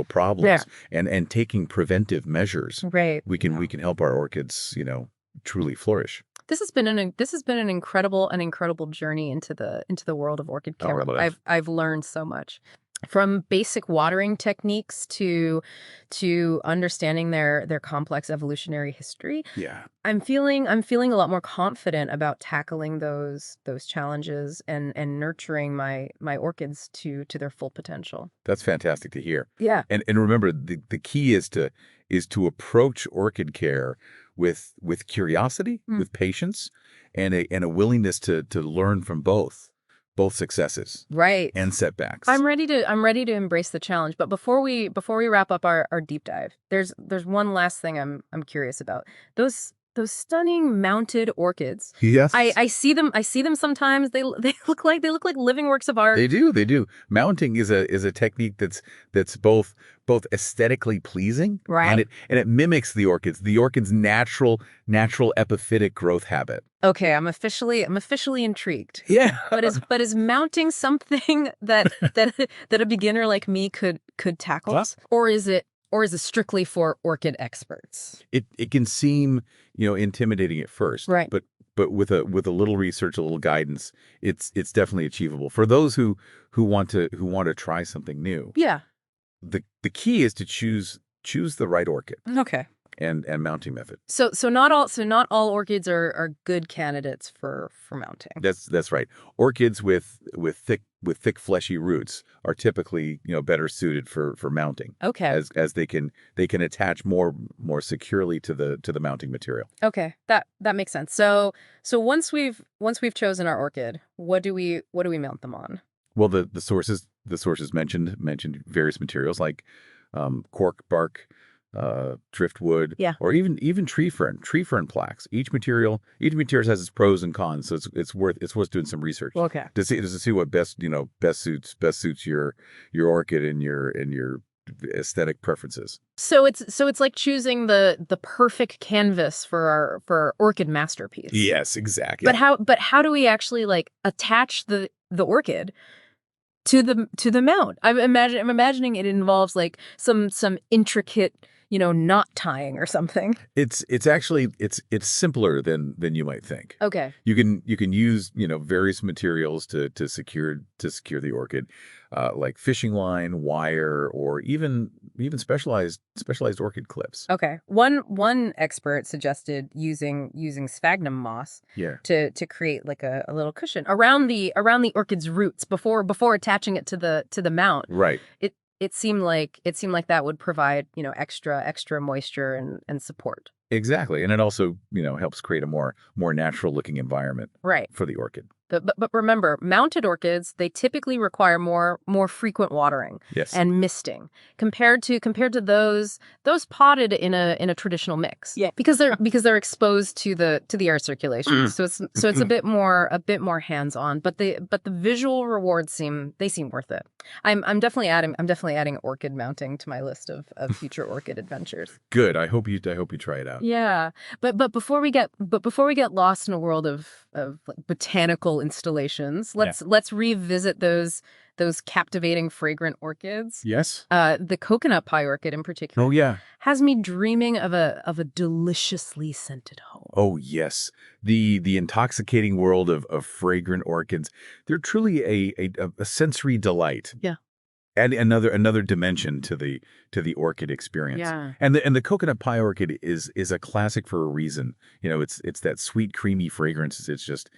problems, and taking preventive measures, Right. we can help our orchids, truly flourish. this has been an incredible journey into the world of orchid Oh, care. really? I've learned so much. From basic watering techniques to understanding their complex evolutionary history. Yeah. I'm feeling a lot more confident about tackling those challenges and nurturing my orchids to their full potential. That's fantastic to hear. Yeah. And remember, the key is to approach orchid care with curiosity, Mm. with patience, and a willingness to learn from both successes Right. and setbacks. I'm ready to embrace the challenge. But before we wrap up our deep dive, there's one last thing I'm curious about. Those stunning mounted orchids. Yes. I see them sometimes. They look like living works of art. They do. Mounting is a technique that's both aesthetically pleasing, Right. and it mimics the orchid's natural epiphytic growth habit. Okay, I'm officially intrigued. Yeah. But is mounting something that a beginner like me could tackle? Well- Or is it strictly for orchid experts? It can seem, intimidating at first. Right. But with a little research, a little guidance, it's definitely achievable. For those who want to try something new, Yeah. the key is to choose the right orchid Okay. and mounting method. So not all orchids are good candidates for mounting. That's right. Orchids with thick fleshy roots are typically, better suited for mounting, Okay. as they can attach more securely to the mounting material. Okay. That makes sense. So once we've chosen our orchid, what do we mount them on? Well, the sources mentioned various materials like cork bark, driftwood, Yeah. or even tree fern plaques. Each material has its pros and cons, so it's worth doing some research Okay. to see what best suits your orchid and your aesthetic preferences. So it's like choosing the perfect canvas for our orchid masterpiece. Yes, exactly. But how do we actually attach the orchid to the mount? I'm imagining it involves some intricate, knot tying or something. It's actually simpler than you might think. Okay. You can use various materials to secure the orchid, like fishing line, wire, or even specialized orchid clips. Okay. One expert suggested using sphagnum moss Yeah. to create a little cushion around the orchid's roots before attaching it to the mount. Right. It seemed like that would provide, extra moisture and support. Exactly, and it also helps create a more natural looking environment Right. for the orchid. But remember, mounted orchids, they typically require more frequent watering Yes. and misting compared to those potted in a traditional mix. Yeah. Because they're exposed to the air circulation. So it's a bit more hands-on, but the visual rewards seem worth it. I'm definitely adding orchid mounting to my list of future orchid adventures. Good. I hope you try it out. Yeah. But before we get lost in a world of botanical installations, let's revisit those captivating fragrant orchids. Yes. The coconut pie orchid in particular Oh yeah. has me dreaming of a deliciously scented home. Oh yes. The intoxicating world of fragrant orchids. They're truly a sensory delight. Yeah. Add another dimension to the orchid experience. Yeah. And the coconut pie orchid is a classic for a reason. It's that sweet, creamy fragrance. It's just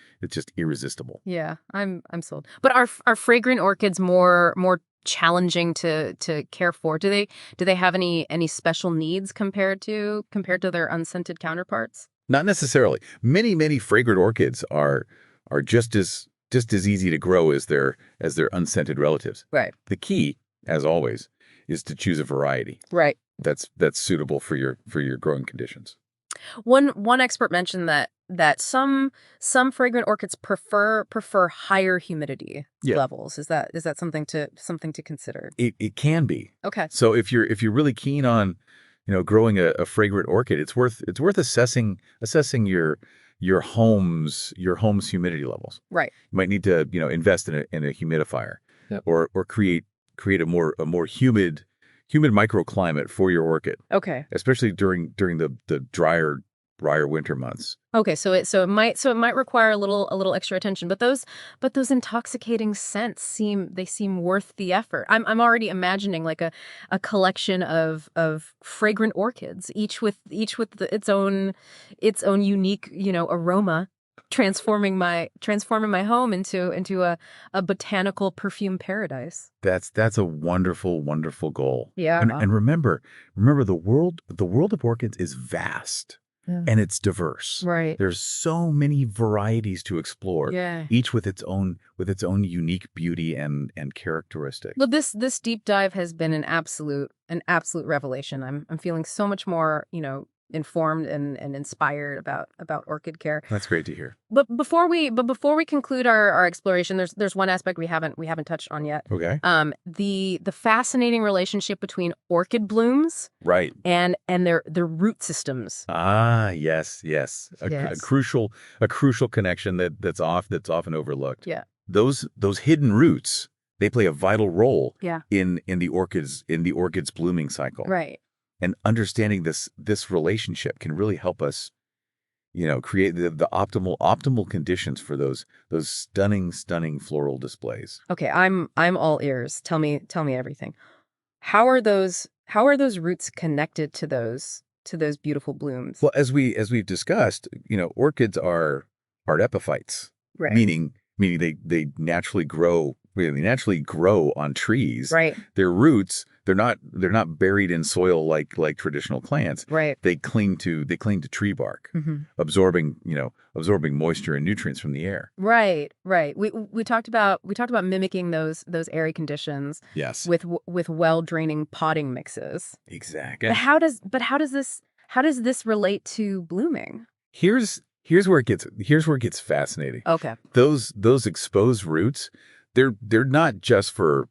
irresistible. Yeah, I'm sold. But are fragrant orchids more challenging to care for? Do they have any special needs compared to their unscented counterparts? Not necessarily. Many fragrant orchids are just as easy to grow as their unscented relatives. Right. The key, as always, is to choose a variety Right. that's suitable for your growing conditions. One expert mentioned that some fragrant orchids prefer higher humidity Yeah. levels. Is that something to consider? It can be. Okay. So if you're really keen on growing a fragrant orchid, it's worth assessing your home's humidity levels. Right. You might need to invest in a humidifier. Yep. or create a more humid microclimate for your orchid, Okay. especially during the drier drier winter months. Okay, so it might require a little extra attention, but those intoxicating scents seem worth the effort. I'm already imagining like a collection of fragrant orchids, each with its own unique, aroma, transforming my home into a botanical perfume paradise. That's a wonderful, wonderful goal. Yeah. And remember the world of orchids is vast. Yeah. And it's diverse. Right. There's so many varieties to explore, Yeah. each with its own unique beauty and characteristic. Well, this deep dive has been an absolute revelation. I'm feeling so much more, informed and inspired about orchid care. That's great to hear. But before we conclude our exploration, there's one aspect we haven't touched on yet. Okay. The fascinating relationship between orchid blooms Right. and their root systems. Ah, yes. A Yes. crucial connection that's often overlooked. Yeah. Those hidden roots, they play a vital role Yeah. in the orchid's blooming cycle. Right. And understanding this relationship can really help us, create the optimal conditions for those stunning floral displays. Okay, I'm all ears. Tell me everything. How are those roots connected to those beautiful blooms? Well, as we've discussed, orchids are epiphytes, Right. meaning they naturally grow. They naturally grow on trees. Right. Their roots, they're not buried in soil like traditional plants. Right. They cling to tree bark, absorbing moisture and nutrients from the air. Right. We talked about mimicking those airy conditions Yes. with well draining potting mixes. Exactly. But how does this relate to blooming? Here's where it gets fascinating. Okay. Those exposed roots, they're not just for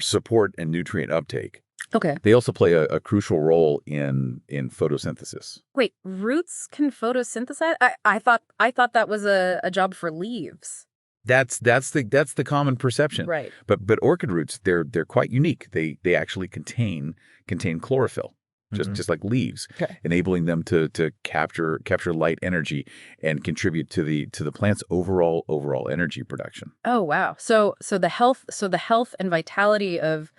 support and nutrient uptake. Okay. They also play a crucial role in photosynthesis. Wait, roots can photosynthesize? I thought that was a job for leaves. That's the common perception. Right. But orchid roots, they're quite unique. They actually contain chlorophyll, just like leaves, Okay. enabling them to capture light energy and contribute to the plant's overall energy production. Oh, wow. So the health and vitality of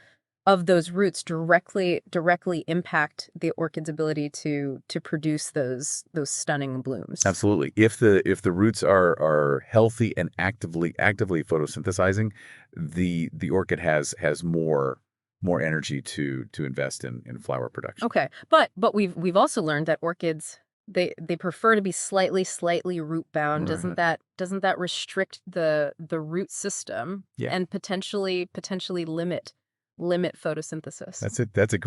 those roots directly impact the orchid's ability to produce those stunning blooms. Absolutely. If the roots are healthy and actively photosynthesizing, the orchid has more energy to invest in flower production. Okay. But we've also learned that orchids they prefer to be slightly root bound. Right. Doesn't that restrict the root system Yeah. and potentially limit photosynthesis? That's a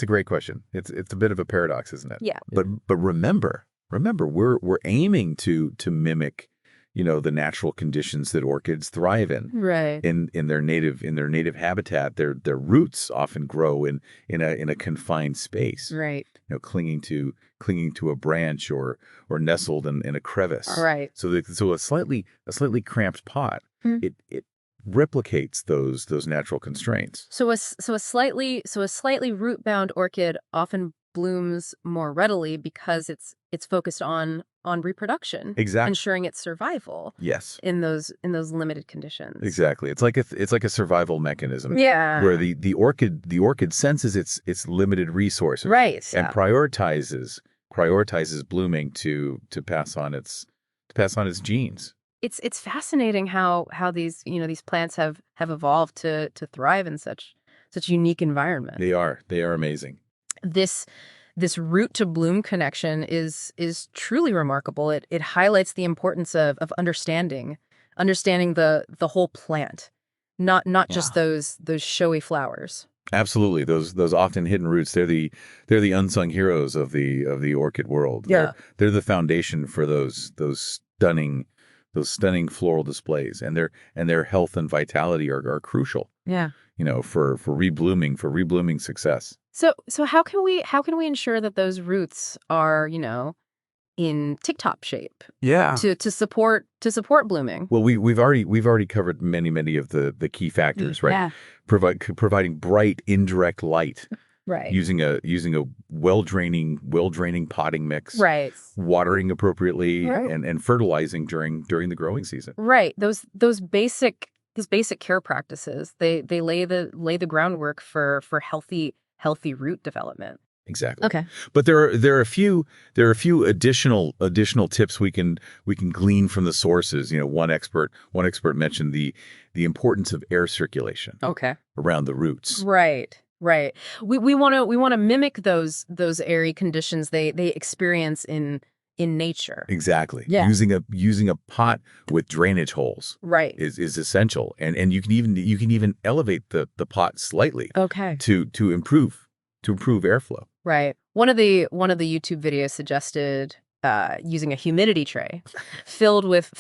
great question. It's a bit of a paradox, isn't it? Yeah. But remember, we're aiming to mimic, the natural conditions that orchids thrive in. Right. In their native habitat. Their roots often grow in a confined space. Right. Clinging to a branch or nestled in a crevice. Right. So a slightly cramped pot, Hmm. it replicates those natural constraints. So a slightly root bound orchid often blooms more readily because it's focused on reproduction, Exactly. ensuring its survival Yes. in those limited conditions. Exactly. It's like a survival mechanism. Yeah. Where the orchid senses its limited resources. Right. And prioritizes blooming to pass on its genes. It's fascinating how these plants have evolved to thrive in such unique environment. They are amazing. This root to bloom connection is truly remarkable. It highlights the importance of understanding the whole plant, not just those showy flowers. Absolutely. Those often hidden roots, they're the unsung heroes of the orchid world. Yeah. They're the foundation for those stunning floral displays, and their health and vitality are crucial. Yeah. For reblooming success. So how can we ensure that those roots are, in tip-top shape Yeah. to support blooming? Well, we've already covered many of the key factors, right? Yeah. Providing bright indirect light Right. using a well draining potting mix, Right. watering appropriately, Right. and fertilizing during the growing season. Right. Those basic care practices, they lay the groundwork for healthy root development. Exactly. Okay. But there are a few additional tips we can glean from the sources. One expert mentioned the importance of air circulation Okay. around the roots. Right. Right. We want to mimic those airy conditions they experience in nature. Exactly. Yeah. Using a pot with drainage holes Right. is essential, and you can even elevate the pot slightly Okay. to improve airflow. Right. One of the YouTube videos suggested using a humidity tray filled with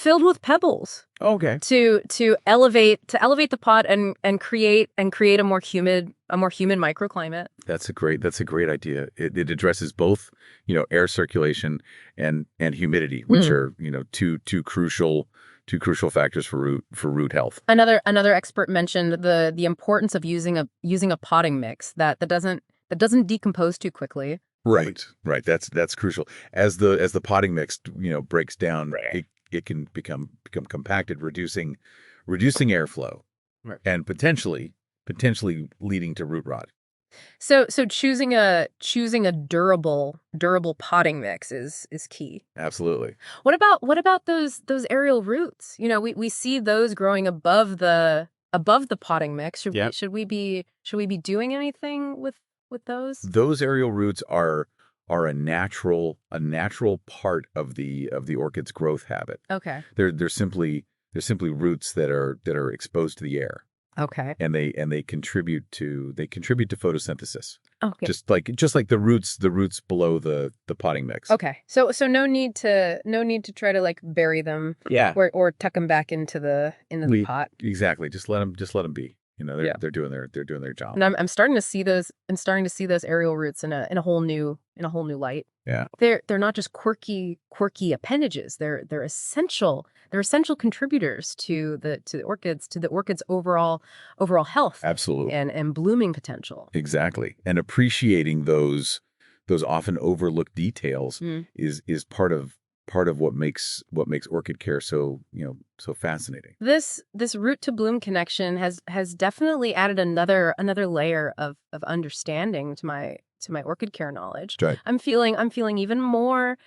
pebbles Okay. to elevate the pot and create a more humid microclimate. That's a great idea. It addresses both, air circulation and humidity, which are, two crucial factors for root health. Another expert mentioned the importance of using a potting mix that doesn't decompose too quickly. Right. Right. That's crucial. As the potting mix, breaks down, Right. it can become compacted, reducing airflow, Right. and potentially leading to root rot. So choosing a durable potting mix is key. Absolutely. What about those aerial roots? We see those growing above the potting mix. Yep. Should we be doing anything with those? Those aerial roots are a natural part of the orchid's growth habit. Okay. They're simply roots that are exposed to the air, Okay. and they contribute to photosynthesis. Okay. Just like the roots below the potting mix. Okay. So no need to try to like bury them Yeah. or tuck them back into the pot. Exactly. Just let them be. They're Yeah. they're doing their job. And I'm starting to see those aerial roots in a whole new light. Yeah. They're not just quirky appendages. They're essential. They're essential contributors to the orchid's overall health Absolutely. and blooming potential. Exactly. And appreciating those often overlooked details Mm. is part of what makes orchid care so fascinating. This root to bloom connection has definitely added another layer of understanding to my orchid care knowledge. Right. I'm feeling even more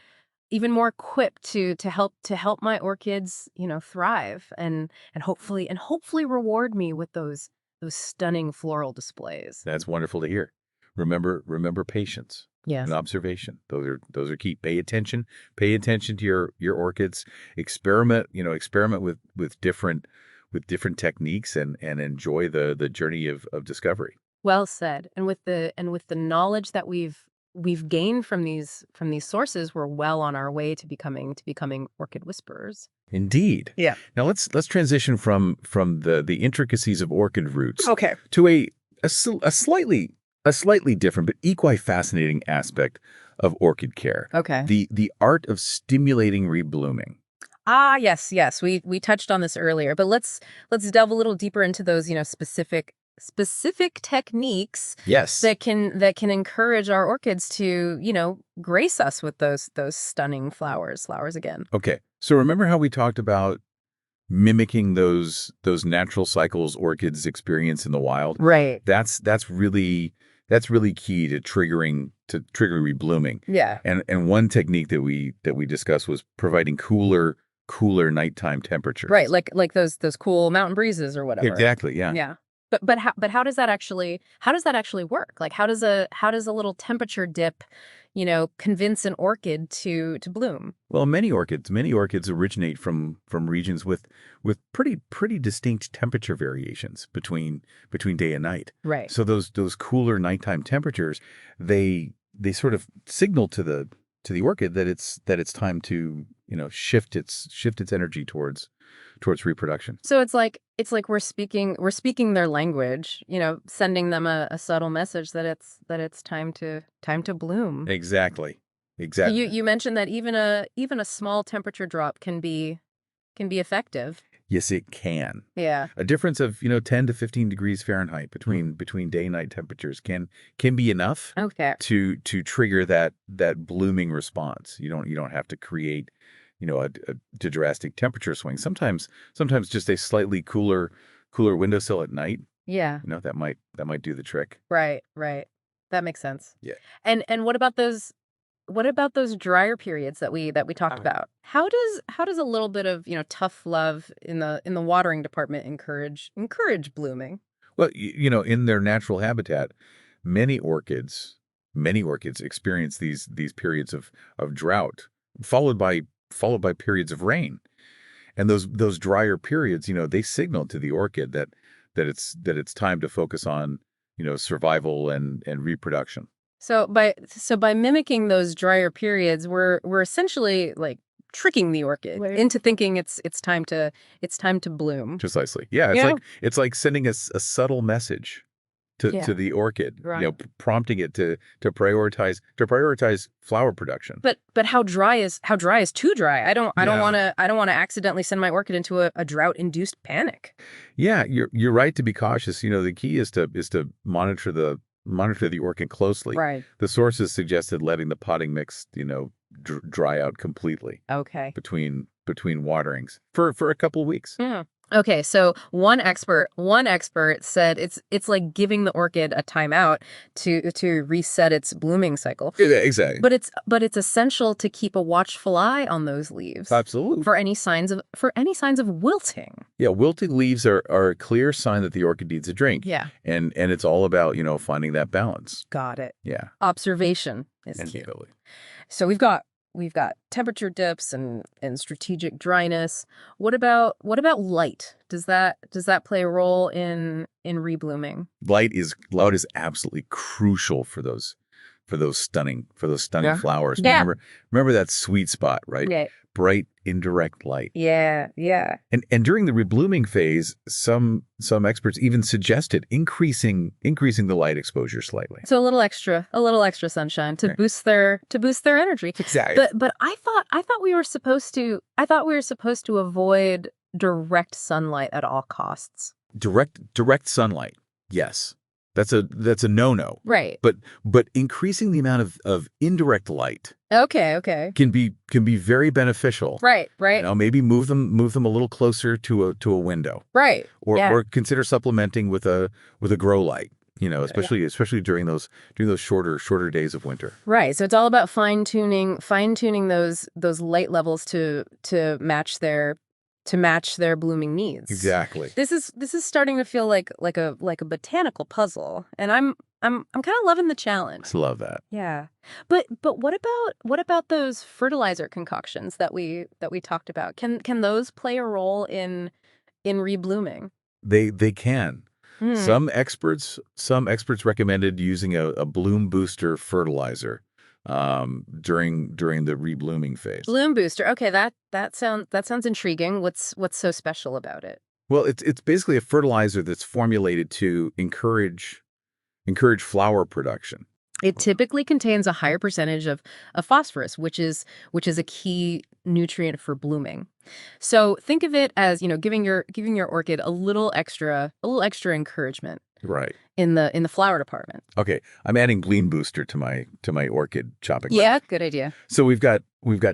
equipped to help my orchids, thrive and hopefully reward me with those stunning floral displays. That's wonderful to hear. Remember patience Yes. and observation. Those are key. Pay attention to your orchids. Experiment with different techniques and enjoy the journey of discovery. Well said. And with the knowledge that we've gained from these sources, we're well on our way to becoming orchid whisperers. Indeed. Yeah. Now let's transition from the intricacies of orchid roots Okay. to a slightly different but equally fascinating aspect of orchid care. Okay. The art of stimulating reblooming. Ah, yes. We touched on this earlier, but let's delve a little deeper into those, specific techniques Yes. that can encourage our orchids to, grace us with those stunning flowers again. Okay. So remember how we talked about mimicking those natural cycles orchids experience in the wild? Right. That's really key to triggering reblooming. Yeah. And one technique that we discussed was providing cooler nighttime temperatures. Right. Like those cool mountain breezes or whatever. Exactly. Yeah. Yeah. But how does that actually work? Like how does a little temperature dip, convince an orchid to bloom? Well, many orchids originate from regions with pretty distinct temperature variations between day and night. Right. So those cooler nighttime temperatures, they sort of signal to the orchid that it's time to shift its energy towards reproduction. So it's like we're speaking their language, sending them a subtle message that it's time to bloom. Exactly. You mentioned that even a small temperature drop can be effective. Yes, it can. Yeah. A difference of 10 to 15 degrees Fahrenheit between day and night temperatures can be enough Okay. to trigger that blooming response. You don't have to create a drastic temperature swing. Sometimes just a slightly cooler windowsill at night, Yeah. that might do the trick. Right. Right. That makes sense. Yeah. And what about those? What about those drier periods that we talked about? How does a little bit of, tough love in the watering department encourage blooming? Well, in their natural habitat, many orchids experience these periods of drought, followed by periods of rain. And those drier periods, they signal to the orchid that it's time to focus on, survival and reproduction. So by mimicking those drier periods, we're essentially like tricking the orchid into thinking it's time to bloom. Precisely. Yeah, Yeah. it's like sending a subtle message to the orchid, Right. prompting it to prioritize flower production. But how dry is too dry? I don't want to accidentally send my orchid into a drought induced panic. Yeah, you're right to be cautious. The key is to monitor the orchid closely. Right. The sources suggested letting the potting mix, dry out completely Okay. between waterings for a couple of weeks. Yeah. Okay, so one expert said it's like giving the orchid a timeout to reset its blooming cycle. Yeah, exactly. But it's essential to keep a watchful eye on those leaves Absolutely. for any signs of wilting. Yeah, wilting leaves are a clear sign that the orchid needs a drink. Yeah. And it's all about, finding that balance. Got it. Yeah. Observation is And key. totally. So we've got temperature dips and strategic dryness. What about light? Does that play a role in reblooming? Light is absolutely crucial for those stunning Yeah. flowers. Yeah. Remember that sweet spot, right? Yeah. Bright indirect light. Yeah. And during the reblooming phase, some experts even suggested increasing the light exposure slightly. So a little extra sunshine to Right. boost their energy. Exactly. But I thought we were supposed to avoid direct sunlight at all costs. Direct sunlight. Yes. That's a no-no. Right. But increasing the amount of indirect light Okay. can be very beneficial. Right. Maybe move them a little closer to a window, Right. or Yeah. or consider supplementing with a grow light. Especially during those shorter days of winter. Right. So it's all about fine-tuning those light levels to match their blooming needs. Exactly. This is starting to feel like a botanical puzzle, and I'm kind of loving the challenge. Love that. Yeah. But what about those fertilizer concoctions that we talked about? Can those play a role in reblooming? They can. Hmm. Some experts recommended using a bloom booster fertilizer during the reblooming phase. Bloom booster. Okay, that sounds intriguing. What's so special about it? Well, it's basically a fertilizer that's formulated to encourage flower production. It typically contains a higher percentage of phosphorus, which is a key nutrient for blooming. So think of it as, giving your orchid a little extra encouragement Right. in the flower department. Okay, I'm adding bloom booster to my orchid chopping board. Yeah, good idea. So we've got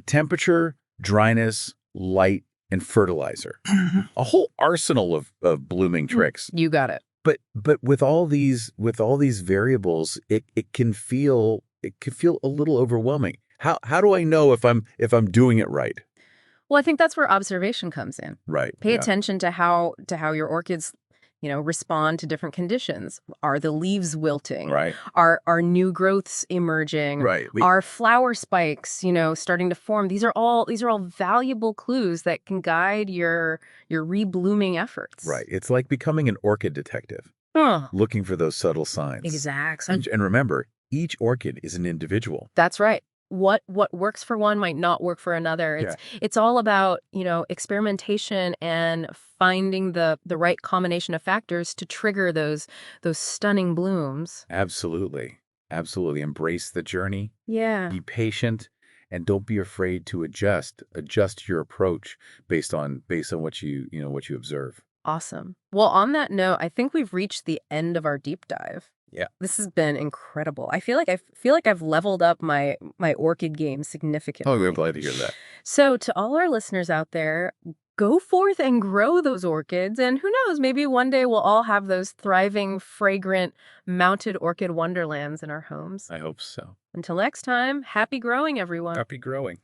temperature, dryness, light, and fertilizer. A whole arsenal of blooming tricks. You got it. But with all these variables, it can feel a little overwhelming. How do I know if I'm doing it right? Well, I think that's where observation comes in. Right. Pay yeah. attention to how your orchids, respond to different conditions. Are the leaves wilting? Right. Are new growths emerging? Right. Are flower spikes, starting to form? These are all valuable clues that can guide your reblooming efforts. Right. It's like becoming an orchid detective, looking for those subtle signs. Exactly. And remember, each orchid is an individual. That's right. What works for one might not work for another. It's all about, experimentation and finding the right combination of factors to trigger those stunning blooms. Absolutely. Embrace the journey. Yeah. Be patient and don't be afraid to adjust your approach based on what what you observe. Awesome. Well, on that note, I think we've reached the end of our deep dive. Yeah. This has been incredible. I feel like I've leveled up my orchid game Oh, significantly. we're glad to hear that. So to all our listeners out there, go forth and grow those orchids, and who knows, maybe one day we'll all have those thriving, fragrant, mounted orchid wonderlands in our homes. I hope so. Until next time, happy growing, everyone. Happy growing.